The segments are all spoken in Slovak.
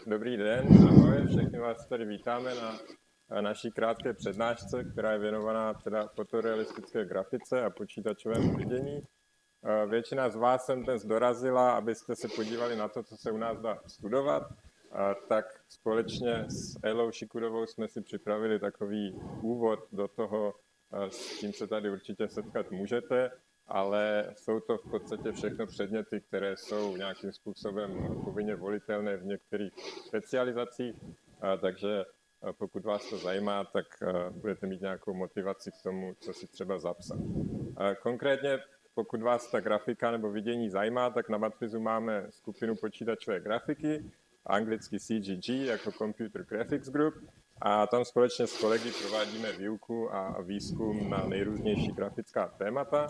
Dobrý den, ahoj, všechny vás tady vítáme na naší krátké přednášce, která je věnovaná teda fotorealistické grafice a počítačovému vidění. Většina z vás sem dnes dorazila, abyste se podívali na to, co se u nás dá studovat. Tak společně s Elou Šikudovou jsme si připravili takový úvod do toho, s čím se tady určitě setkat můžete, ale jsou to v podstatě všechno předměty, které jsou nějakým způsobem povinně volitelné v některých specializacích, takže pokud vás to zajímá, tak budete mít nějakou motivaci k tomu, co si třeba zapsat. Konkrétně, pokud vás ta grafika nebo vidění zajímá, tak na Matfizu máme skupinu počítačové grafiky, anglicky CGG jako Computer Graphics Group, a tam společně s kolegy provádíme výuku a výzkum na nejrůznější grafická témata.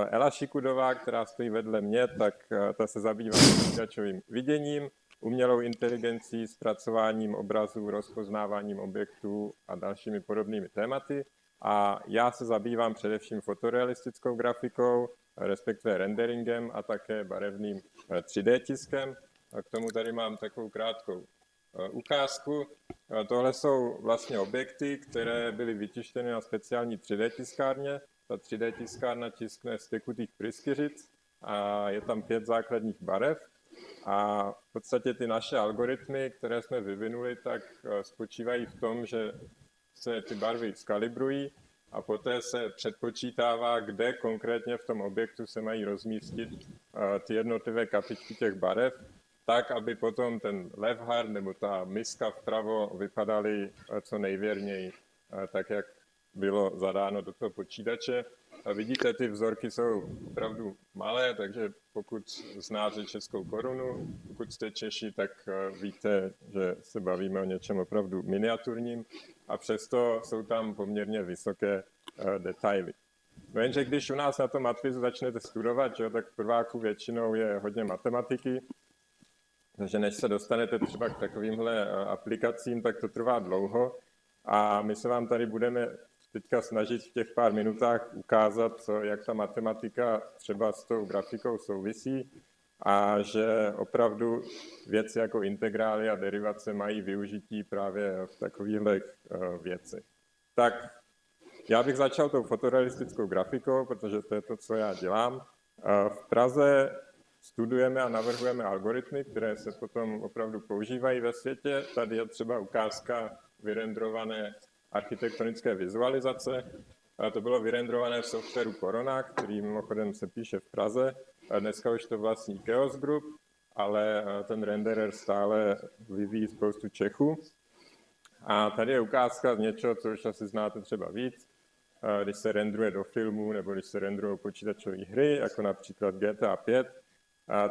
Ela Šikudová, která stojí vedle mě, tak ta se zabývá počítačovým viděním, umělou inteligencí, zpracováním obrazů, rozpoznáváním objektů a dalšími podobnými tématy. A já se zabývám především fotorealistickou grafikou, respektive renderingem a také barevným 3D tiskem. A k tomu tady mám takovou krátkou ukázku. Tohle jsou vlastně objekty, které byly vytištěny na speciální 3D tiskárně. Ta 3D tiskárna tiskne z tekutých pryskyřic a je tam 5 základních barev. A v podstatě ty naše algoritmy, které jsme vyvinuli, tak spočívají v tom, že se ty barvy skalibrují a poté se předpočítává, kde konkrétně v tom objektu se mají rozmístit ty jednotlivé kapičky těch barev, tak, aby potom ten levhard nebo ta miska vpravo vypadaly co nejvěrněji, tak jak bylo zadáno do toho počítače. A vidíte, ty vzorky jsou opravdu malé, takže pokud znáte českou korunu, pokud jste Češi, tak víte, že se bavíme o něčem opravdu miniaturním a přesto jsou tam poměrně vysoké detaily. No jenže když u nás na tom Matfizu začnete studovat, že, tak v prváku většinou je hodně matematiky, takže než se dostanete třeba k takovýmhle aplikacím, tak to trvá dlouho a my se vám tady budeme teďka snažit v těch pár minutách ukázat, jak ta matematika třeba s tou grafikou souvisí a že opravdu věci jako integrály a derivace mají využití právě v takovýchhle věcech. Tak já bych začal tou fotorealistickou grafikou, protože to je to, co já dělám. V Praze studujeme a navrhujeme algoritmy, které se potom opravdu používají ve světě. Tady je třeba ukázka vyrendrované architektonické vizualizace. To bylo vyrendrované v softwaru Corona, který mimochodem se píše v Praze. Dneska už to vlastní Chaos Group, ale ten renderer stále vyvíjí spoustu Čechů. A tady je ukázka z něčeho, co už asi znáte třeba víc, když se rendruje do filmů nebo když se rendrují počítačové hry, jako například GTA 5,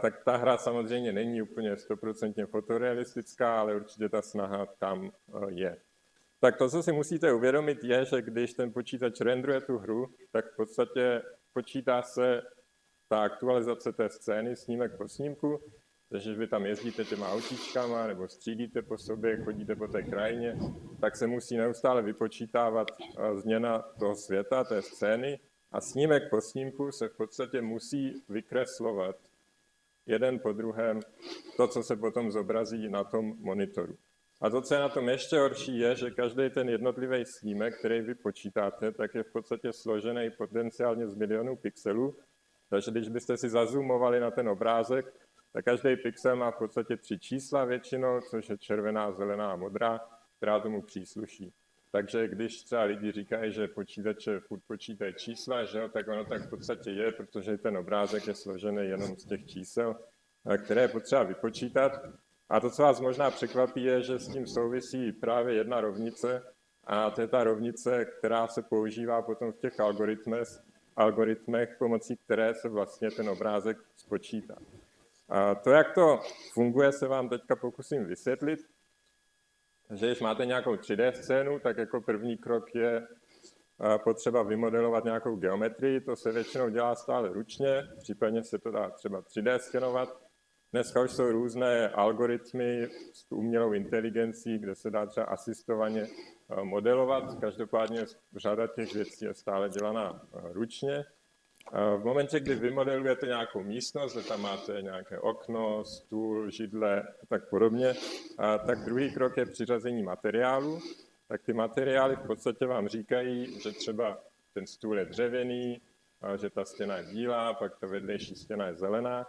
tak ta hra samozřejmě není úplně 100% fotorealistická, ale určitě ta snaha tam je. Tak to, co si musíte uvědomit, je, že když ten počítač rendruje tu hru, tak v podstatě počítá se ta aktualizace té scény snímek po snímku, takže když vy tam jezdíte těma autíčkama nebo střídíte po sobě, chodíte po té krajině, tak se musí neustále vypočítávat změna toho světa, té scény a snímek po snímku se v podstatě musí vykreslovat jeden po druhém to, co se potom zobrazí na tom monitoru. A to, co je na tom ještě horší, je, že každý ten jednotlivý snímek, který vy počítáte, tak je v podstatě složený potenciálně z milionů pixelů. Takže když byste si zazoomovali na ten obrázek, tak každý pixel má v podstatě 3 čísla většinou, což je červená, zelená a modrá, která tomu přísluší. Takže když třeba lidi říkají, že počítače furt počítají čísla, že jo, tak ono tak v podstatě je, protože ten obrázek je složený jenom z těch čísel, které je potřeba vypočítat. A to, co vás možná překvapí, je, že s tím souvisí právě jedna rovnice a to je ta rovnice, která se používá potom v těch algoritmech, pomocí které se vlastně ten obrázek spočítá. A to, jak to funguje, se vám teďka pokusím vysvětlit. Takže když máte nějakou 3D scénu, tak jako první krok je potřeba vymodelovat nějakou geometrii, to se většinou dělá stále ručně, případně se to dá třeba 3D skenovat. Dneska už jsou různé algoritmy s umělou inteligencí, kde se dá třeba asistovaně modelovat. Každopádně řada těch věcí je stále dělaná ručně. V momentě, kdy vymodelujete nějakou místnost, kde tam máte nějaké okno, stůl, židle a tak podobně, tak druhý krok je přiřazení materiálu. Tak ty materiály v podstatě vám říkají, že třeba ten stůl je dřevěný, že ta stěna je bílá, pak ta vedlejší stěna je zelená.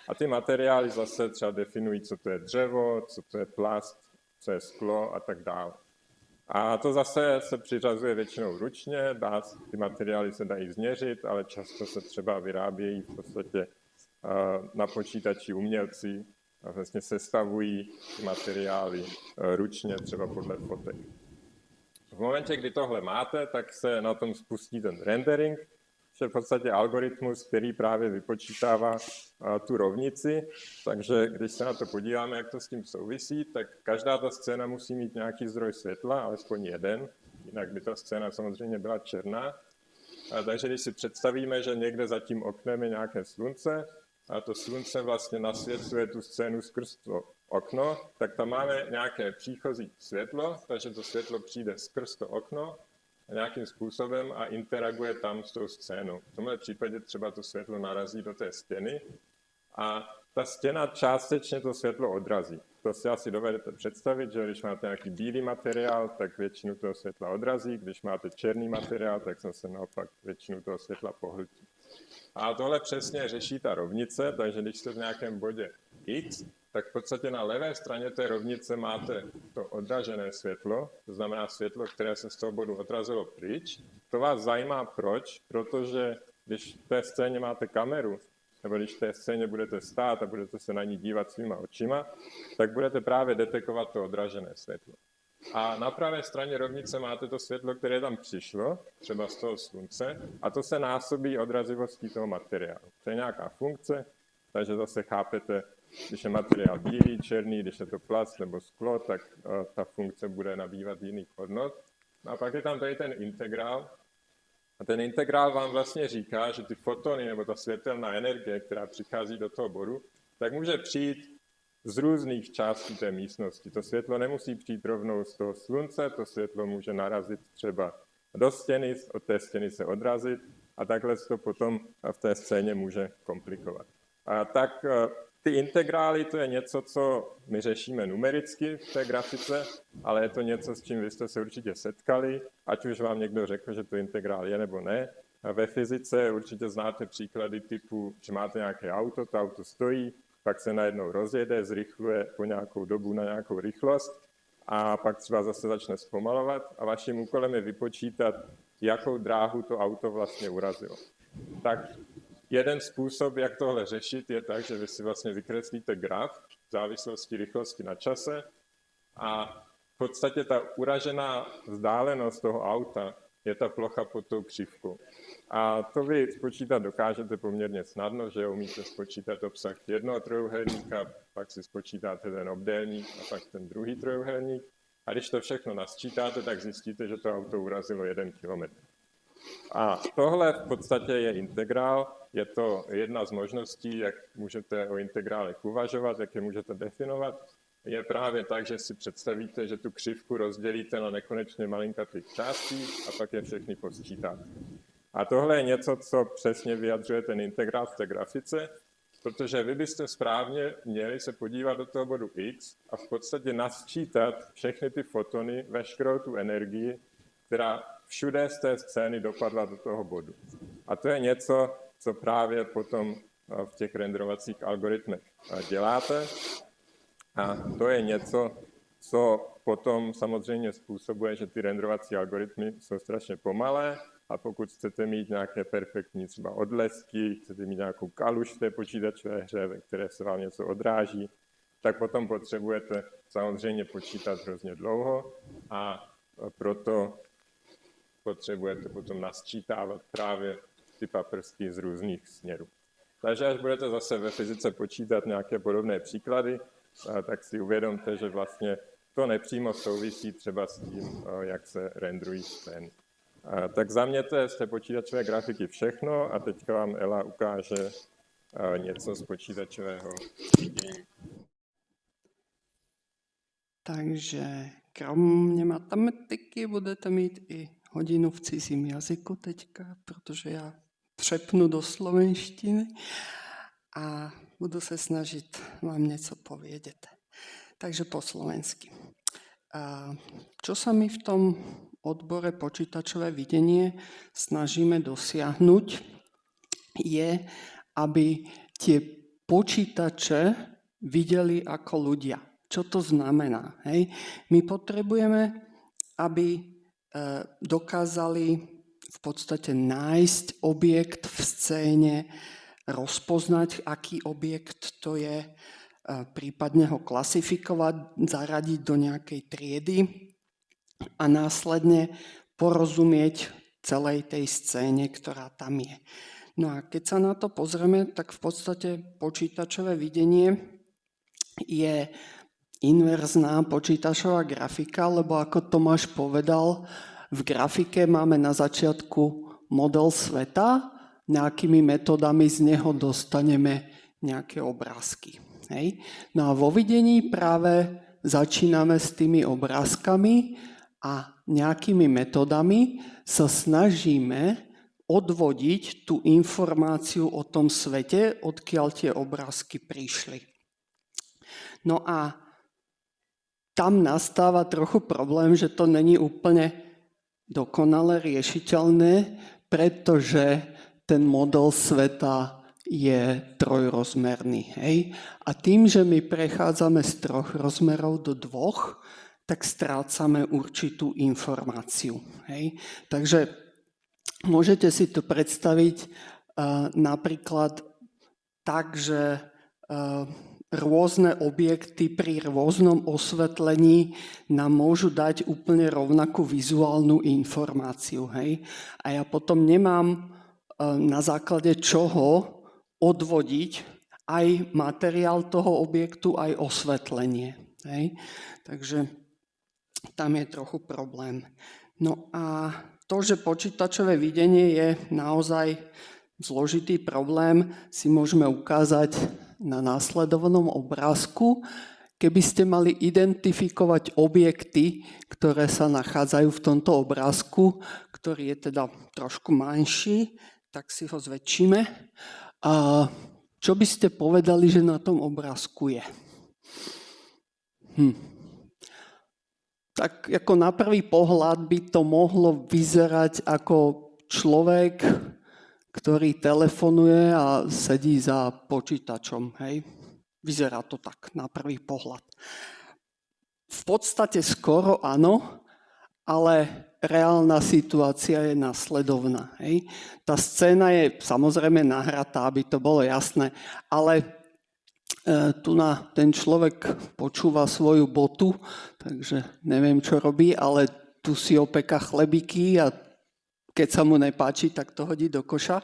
A ty materiály zase třeba definují, co to je dřevo, co to je plast, co je sklo a tak dále. A to zase se přiřazuje většinou ručně, ty materiály se dají změřit, ale často se třeba vyrábějí v podstatě na počítači umělci a vlastně sestavují ty materiály ručně, třeba podle fotek. V momentě, kdy tohle máte, tak se na tom spustí ten rendering, což je v podstatě algoritmus, který právě vypočítává tu rovnici. Takže když se na to podíváme, jak to s tím souvisí, tak každá ta scéna musí mít nějaký zdroj světla, alespoň jeden, jinak by ta scéna samozřejmě byla černá. Takže když si představíme, že někde za tím oknem je nějaké slunce, a to slunce vlastně nasvětluje tu scénu skrz to okno, tak tam máme nějaké příchozí světlo, takže to světlo přijde skrz to okno nějakým způsobem a interaguje tam s tou scénou. V tomhle případě třeba to světlo narazí do té stěny a ta stěna částečně to světlo odrazí. To si asi dovedete představit, že když máte nějaký bílý materiál, tak většinu toho světla odrazí, když máte černý materiál, tak se naopak většinu toho světla pohltí. A tohle přesně řeší ta rovnice, takže když jste v nějakém bodě X, tak v podstatě na levé straně té rovnice máte to odražené světlo, to znamená světlo, které se z toho bodu odrazilo pryč. To vás zajímá proč? Protože když v té scéně máte kameru, nebo když v té scéně budete stát a budete se na ní dívat svýma očima, tak budete právě detekovat to odražené světlo. A na pravé straně rovnice máte to světlo, které tam přišlo, třeba z toho slunce, a to se násobí odrazivostí toho materiálu. To je nějaká funkce, takže zase chápete, když je materiál bílý, černý, když je to plast nebo sklo, tak ta funkce bude nabývat jiných hodnot. A pak je tam tady ten integrál. A ten integrál vám vlastně říká, že ty fotony nebo ta světelná energie, která přichází do toho bodu, tak může přijít z různých částí té místnosti. To světlo nemusí přijít rovnou z toho slunce, to světlo může narazit třeba do stěny, od té stěny se odrazit a takhle se to potom v té scéně může komplikovat. A tak ty integrály, to je něco, co my řešíme numericky v té grafice, ale je to něco, s čím vy jste se určitě setkali, ať už vám někdo řekl, že to integrál je nebo ne. A ve fyzice určitě znáte příklady typu, že máte nějaké auto, to auto stojí, pak se najednou rozjede, zrychluje po nějakou dobu na nějakou rychlost a pak třeba zase začne zpomalovat a vaším úkolem je vypočítat, jakou dráhu to auto vlastně urazilo. Tak jeden způsob, jak tohle řešit, je tak, že vy si vlastně vykreslíte graf v závislosti rychlosti na čase a v podstatě ta uražená vzdálenost toho auta je ta plocha pod tou křivkou. A to vy spočítat dokážete poměrně snadno, že umíte spočítat obsah jednoho trojuhelníka, pak si spočítáte ten obdélník a pak ten druhý trojuhelník. A když to všechno nasčítáte, tak zjistíte, že to auto urazilo 1 kilometr. A tohle v podstatě je integrál, je to jedna z možností, jak můžete o integrálech uvažovat, jak je můžete definovat. Je právě tak, že si představíte, že tu křivku rozdělíte na nekonečně malinkatých částí a pak je všechny posčítáte. A tohle je něco, co přesně vyjadřuje ten integrál v té grafice, protože vy byste správně měli se podívat do toho bodu X a v podstatě nasčítat všechny ty fotony, veškerou tu energii, která všude z té scény dopadla do toho bodu. A to je něco, co právě potom v těch renderovacích algoritmech děláte. A to je něco, co potom samozřejmě způsobuje, že ty renderovací algoritmy jsou strašně pomalé a pokud chcete mít nějaké perfektní třeba odlesky, chcete mít nějakou kaluž v té počítačové hře, ve které se vám něco odráží, tak potom potřebujete samozřejmě počítat hrozně dlouho a proto potřebujete potom nasčítávat právě ty paprsky z různých směrů. Takže až budete zase ve fyzice počítat nějaké podobné příklady, tak si uvědomte, že vlastně to nepřímo souvisí třeba s tím, jak se renderují scény. Tak za mě to je z té počítačové grafiky všechno a teďka vám Ela ukáže něco z počítačového vidění. Takže kromě matematiky budete mít i hodinu v cizím jazyku teďka, protože já přepnu do slovenštiny a budu se snažit vám něco povědět. Takže po slovensky. Čo sa my v tom odbore počítačové videnie snažíme dosiahnuť, je, aby tie počítače videli ako ľudia. Čo to znamená? Hej? My potrebujeme, aby dokázali v podstate nájsť objekt v scéne, rozpoznať, aký objekt to je, prípadne ho klasifikovať, zaradiť do nejakej triedy a následne porozumieť celej tej scéne, ktorá tam je. No a keď sa na to pozrieme, tak v podstate počítačové videnie je inverzná počítačová grafika, lebo ako Tomáš povedal, v grafike máme na začiatku model sveta, nejakými metodami z neho dostaneme nejaké obrázky. Hej. No a vo videní práve začíname s tými obrázkami a nejakými metodami sa snažíme odvodiť tú informáciu o tom svete, odkiaľ tie obrázky prišli. No a tam nastáva trochu problém, že to není úplne dokonale riešiteľné, pretože ten model sveta je trojrozmerný. Hej? A tým, že my prechádzame z 3 rozmerov do 2, tak strácame určitú informáciu. Hej? Takže môžete si to predstaviť napríklad tak, že rôzne objekty pri rôznom osvetlení nám môžu dať úplne rovnakú vizuálnu informáciu. Hej? A ja potom nemám na základe čoho odvodiť aj materiál toho objektu, aj osvetlenie. Hej? Takže tam je trochu problém. No a to, že počítačové videnie je naozaj zložitý problém, si môžeme ukázať na následovnom obrázku. Keby ste mali identifikovať objekty, ktoré sa nachádzajú v tomto obrázku, ktorý je teda trošku menší, tak si ho zväčšíme. A čo by ste povedali, že na tom obrázku je? Tak ako na prvý pohľad by to mohlo vyzerať ako človek, ktorý telefonuje a sedí za počítačom. Hej? Vyzerá to tak na prvý pohľad. V podstate skoro áno, ale reálna situácia je nasledovná. Hej. Tá scéna je samozrejme nahratá, aby to bolo jasné, ale tu ten človek počúva svoju botu, takže neviem, čo robí, ale tu si opeka chlebíky a keď sa mu nepáči, tak to hodí do koša.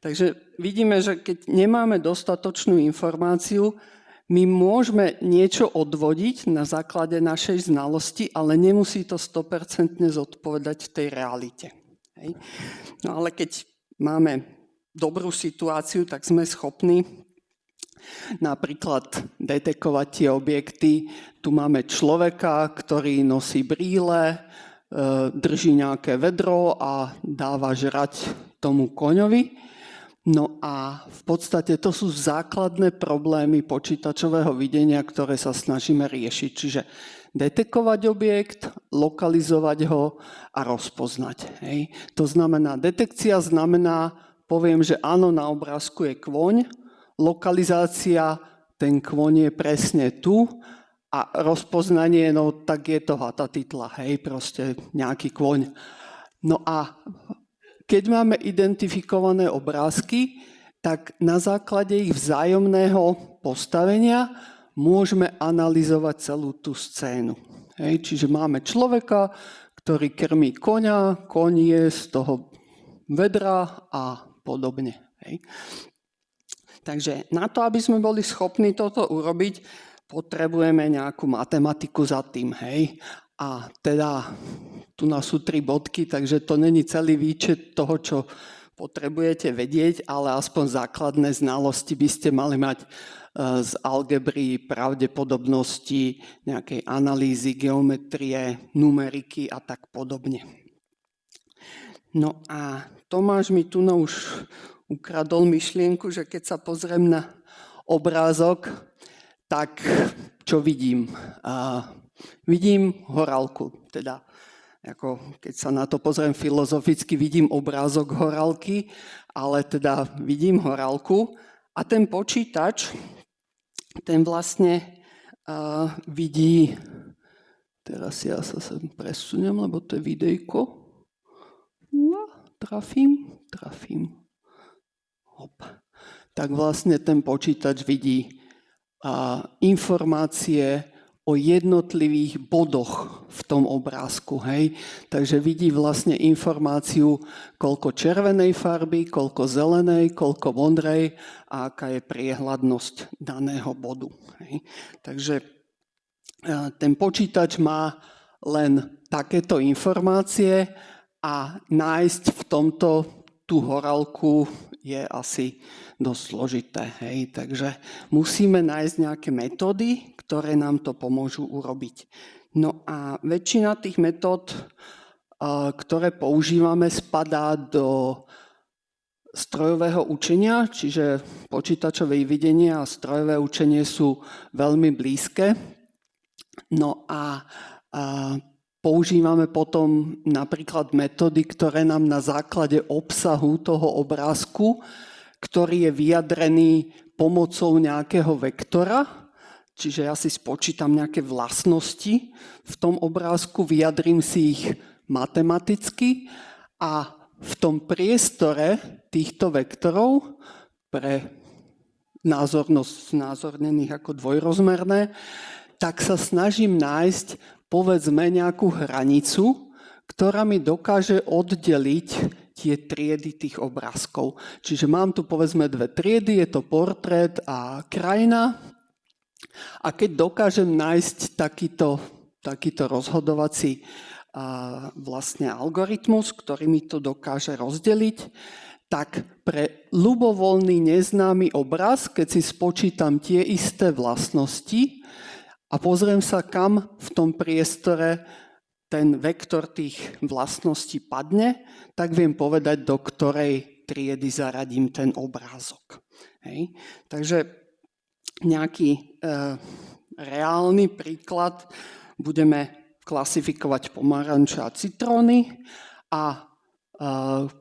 Takže vidíme, že keď nemáme dostatočnú informáciu, my môžeme niečo odvodiť na základe našej znalosti, ale nemusí to 100% zodpovedať tej realite. Hej. No ale keď máme dobrú situáciu, tak sme schopní napríklad detekovať tie objekty. Tu máme človeka, ktorý nosí brýle, drží nejaké vedro a dáva žrať tomu koňovi. No a v podstate to sú základné problémy počítačového videnia, ktoré sa snažíme riešiť. Čiže detekovať objekt, lokalizovať ho a rozpoznať. Hej. To znamená, detekcia znamená, poviem, že áno, na obrázku je kôň, lokalizácia, ten kôň je presne tu a rozpoznanie, no tak je to hatatitla, hej, proste nejaký kôň. No a keď máme identifikované obrázky, tak na základe ich vzájomného postavenia môžeme analyzovať celú tú scénu. Hej, čiže máme človeka, ktorý krmí koňa, koň je z toho vedra a podobne. Hej. Takže na to, aby sme boli schopní toto urobiť, potrebujeme nejakú matematiku za tým. Hej. A teda tu sú 3 bodky, takže to není celý výčet toho, čo potrebujete vedieť, ale aspoň základné znalosti by ste mali mať z algebry, pravdepodobnosti, nejakej analýzy, geometrie, numeriky a tak podobne. No a Tomáš mi tu už ukradol myšlienku, že keď sa pozriem na obrázok, tak čo vidím? Vidím horálku, teda ako keď sa na to pozriem filozoficky, vidím obrázok horálky, ale teda vidím horálku a ten počítač, ten vlastne vidí, teraz ja sa sem presuniem, lebo to je videjko. Trafím. Hop. Tak vlastne ten počítač vidí informácie o jednotlivých bodoch v tom obrázku. Hej? Takže vidí vlastne informáciu, koľko červenej farby, koľko zelenej, koľko modrej a aká je priehľadnosť daného bodu. Hej? Takže ten počítač má len takéto informácie a nájsť v tomto tú horálku je asi dosť zložité. Hej? Takže musíme nájsť nejaké metódy, ktoré nám to pomôžu urobiť. No a väčšina tých metód, ktoré používame, spadá do strojového učenia, čiže počítačové videnie a strojové učenie sú veľmi blízke. No a používame potom napríklad metódy, ktoré nám na základe obsahu toho obrázku, ktorý je vyjadrený pomocou nejakého vektora, čiže ja si spočítam nejaké vlastnosti v tom obrázku, vyjadrím si ich matematicky a v tom priestore týchto vektorov pre názornosť znázornených ako dvojrozmerné, tak sa snažím nájsť povedzme nejakú hranicu, ktorá mi dokáže oddeliť tie triedy tých obrázkov. Čiže mám tu povedzme dve triedy, je to portrét a krajina. A keď dokážem nájsť takýto rozhodovací vlastne algoritmus, ktorý mi to dokáže rozdeliť, tak pre ľubovoľný neznámy obraz, keď si spočítam tie isté vlastnosti, a pozriem sa, kam v tom priestore ten vektor tých vlastností padne, tak viem povedať, do ktorej triedy zaradím ten obrázok. Hej. Takže nejaký reálny príklad, budeme klasifikovať pomaranče a citróny a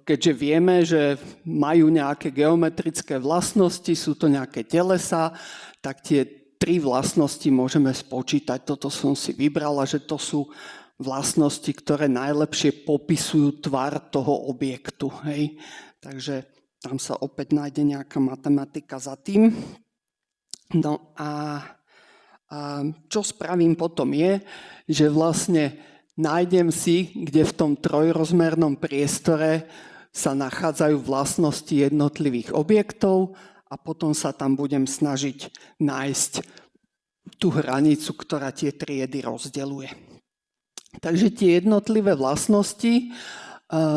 keďže vieme, že majú nejaké geometrické vlastnosti, sú to nejaké telesá, tak tie 3 vlastnosti môžeme spočítať. Toto som si vybrala, že to sú vlastnosti, ktoré najlepšie popisujú tvar toho objektu. Hej. Takže tam sa opäť nájde nejaká matematika za tým. No a čo spravím potom je, že vlastne nájdem si, kde v tom trojrozmernom priestore sa nachádzajú vlastnosti jednotlivých objektov a potom sa tam budem snažiť nájsť tú hranicu, ktorá tie triedy rozdeľuje. Takže tie jednotlivé vlastnosti,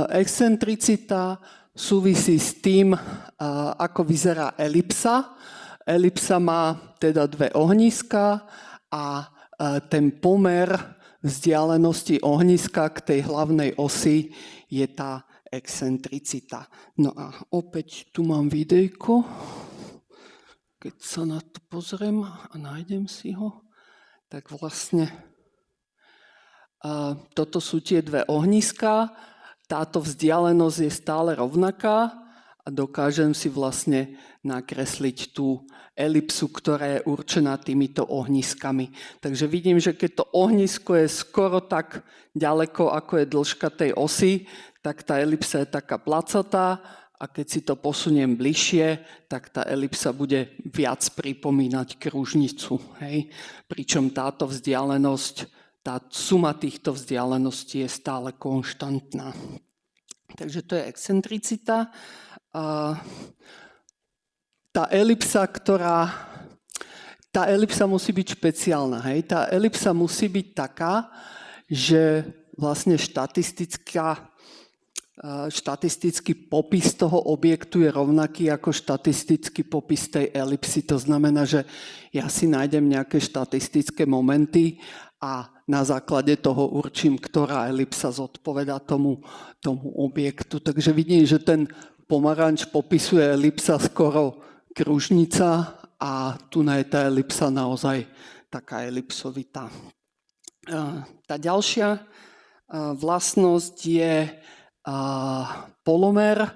excentricita súvisí s tým, ako vyzerá elipsa. Elipsa má teda 2 ohniská a ten pomer vzdialenosti ohniska k tej hlavnej osi je tá excentricita. No a opäť tu mám videjko. Keď sa na to pozriem a nájdem si ho, tak vlastne toto sú tie 2 ohniská. Táto vzdialenosť je stále rovnaká a dokážem si vlastne nakresliť tú elipsu, ktorá je určená týmito ohniskami. Takže vidím, že keď to ohnisko je skoro tak ďaleko, ako je dĺžka tej osy, tak tá elipsa je taká placatá a keď si to posuniem bližšie, tak tá elipsa bude viac pripomínať kružnicu. Hej? Pričom táto vzdialenosť, tá suma týchto vzdialeností je stále konštantná. Takže to je excentricita. Tá elipsa musí byť špeciálna. Hej? Tá elipsa musí byť taká, že vlastne štatistický popis toho objektu je rovnaký ako štatistický popis tej elipsy. To znamená, že ja si nájdem nejaké štatistické momenty a na základe toho určím, ktorá elipsa zodpovedá tomu objektu. Takže vidím, že ten pomaranč popisuje elipsa skoro kružnica a tu je tá elipsa naozaj taká elipsovitá. Tá ďalšia vlastnosť je polomer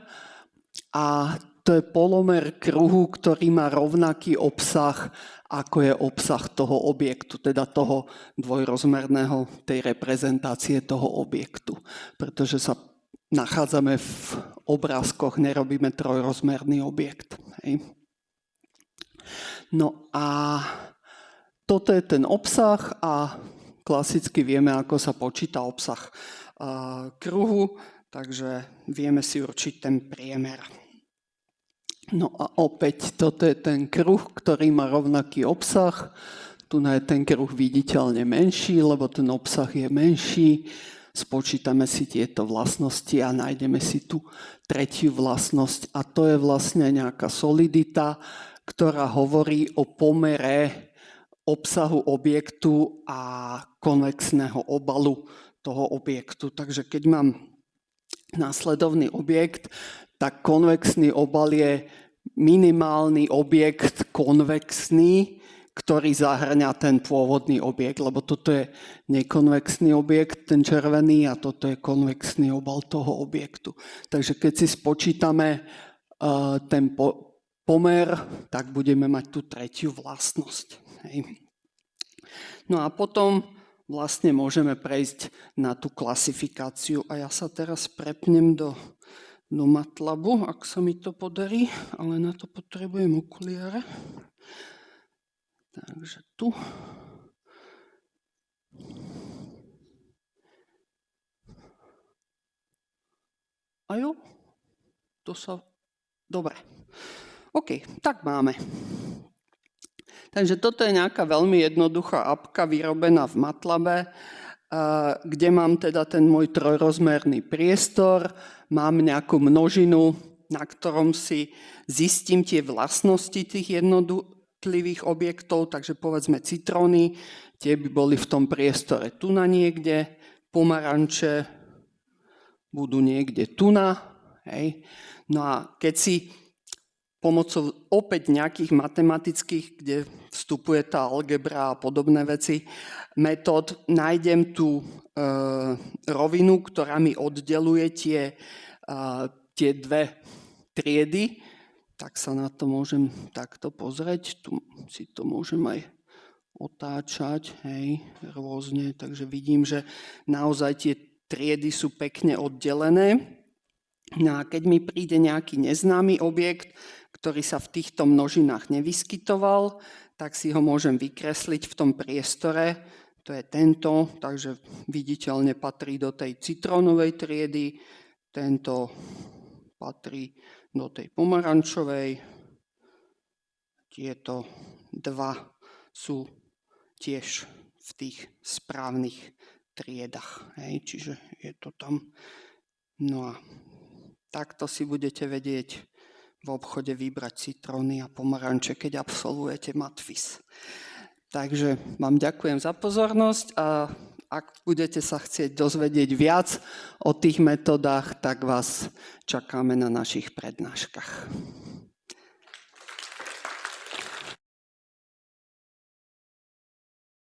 a to je polomer kruhu, ktorý má rovnaký obsah, ako je obsah toho objektu, teda toho dvojrozmerného, tej reprezentácie toho objektu. Pretože sa nachádzame v obrázkoch, nerobíme trojrozmerný objekt. Hej. No a toto je ten obsah a klasicky vieme, ako sa počíta obsah kruhu, takže vieme si určiť ten priemer. No a opäť, toto je ten kruh, ktorý má rovnaký obsah. Tu je ten kruh viditeľne menší, lebo ten obsah je menší. Spočítame si tieto vlastnosti a nájdeme si tú tretiu vlastnosť. A to je vlastne nejaká solidita, ktorá hovorí o pomere obsahu objektu a konvexného obalu toho objektu. Takže keď mám následovný objekt, tak konvexný obal je minimálny objekt konvexný, ktorý zahŕňa ten pôvodný objekt, lebo toto je nekonvexný objekt, ten červený, a toto je konvexný obal toho objektu. Takže keď si spočítame ten pomer, tak budeme mať tú tretiu vlastnosť. Hej. No a potom vlastne môžeme prejsť na tú klasifikáciu. A ja sa teraz prepnem do MATLABu, ak sa mi to podarí, ale na to potrebujem okuliare. Takže tu. A jo, to sa... Dobre. OK, tak máme. Takže toto je nejaká veľmi jednoduchá apka vyrobená v MATLABe, kde mám teda ten môj trojrozmerný priestor, mám nejakú množinu, na ktorom si zistím tie vlastnosti tých jednotlivých objektov, takže povedzme citróny, tie by boli v tom priestore tu na niekde, pomaranče budú niekde tu na, hej. No a keď si pomocou opäť nejakých matematických, kde vstupuje tá algebra a podobné veci, metód, nájdem tú rovinu, ktorá mi oddeluje tie dve triedy, tak sa na to môžem takto pozrieť. Tu si to môžem aj otáčať, hej, rôzne, takže vidím, že naozaj tie triedy sú pekne oddelené. No a keď mi príde nejaký neznámy objekt, ktorý sa v týchto množinách nevyskytoval, tak si ho môžem vykresliť v tom priestore. To je tento, takže viditeľne patrí do tej citrónovej triedy, tento patrí do tej pomarančovej. Tieto dva sú tiež v tých správnych triedach. Hej, čiže je to tam. No a takto si budete vedieť v obchode vybrať citróny a pomaranče, keď absolvujete matfiz. Takže vám ďakujem za pozornosť a ak budete sa chcieť dozvedieť viac o tých metodách, tak vás čakáme na našich prednáškach.